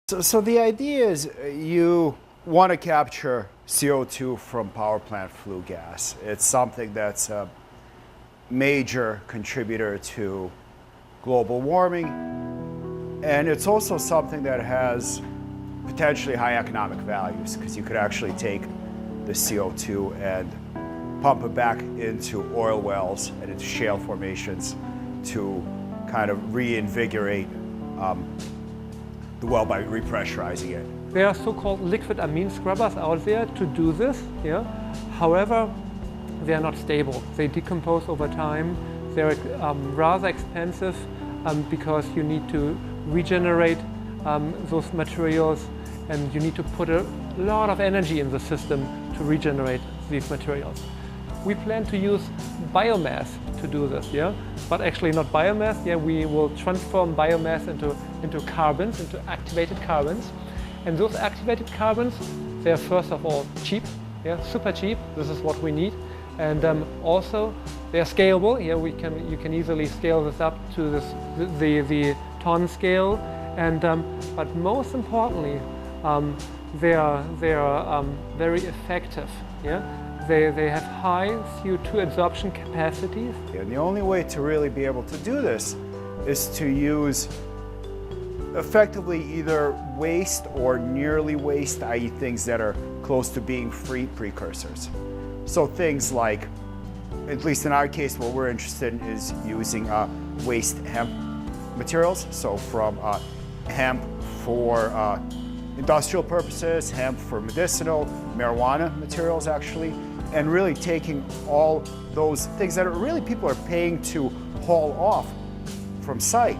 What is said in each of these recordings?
So the idea is you want to capture CO2 from power plant flue gas. It's something that's a major contributor to global warming, and it's also something that has potentially high economic values because you could actually take the CO2 and pump it back into oil wells and into shale formations to kind of reinvigorate the well by repressurizing it. There are so-called liquid amine scrubbers out there to do this. Yeah? However, they are not stable. They decompose over time. They're rather expensive because you need to regenerate those materials, and you need to put a lot of energy in the system to regenerate these materials. We plan to use biomass to do this, yeah? But actually not biomass, yeah? We will transform biomass into carbons, into activated carbons. And those activated carbons, they are first of all cheap, yeah? Super cheap, this is what we need. And also, they are scalable, yeah? You can easily scale this up to the ton scale. And, but most importantly, they are very effective, yeah? They have high CO2 absorption capacities. And the only way to really be able to do this is to use effectively either waste or nearly waste, i.e. things that are close to being free precursors. So things like, at least in our case, what we're interested in is using waste hemp materials. So from hemp for industrial purposes, hemp for medicinal, marijuana materials actually, and really taking all those things that are really people are paying to haul off from site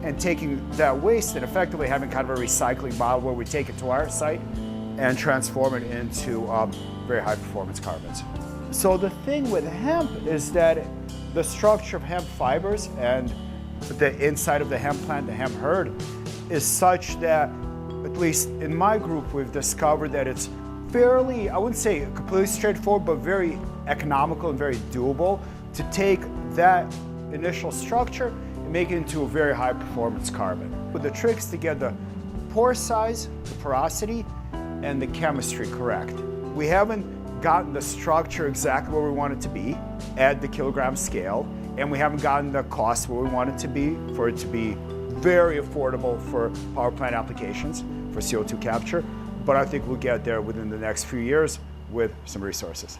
and taking that waste and effectively having kind of a recycling model where we take it to our site and transform it into very high performance carbons. So the thing with hemp is that the structure of hemp fibers and the inside of the hemp plant, the hemp herd, is such that, at least in my group, we've discovered that it's fairly, I wouldn't say completely straightforward, but very economical and very doable to take that initial structure and make it into a very high performance carbon. But the trick is to get the pore size, the porosity, and the chemistry correct. We haven't gotten the structure exactly where we want it to be at the kilogram scale, and we haven't gotten the cost where we want it to be for it to be very affordable for power plant applications for CO2 capture. But I think we'll get there within the next few years with some resources.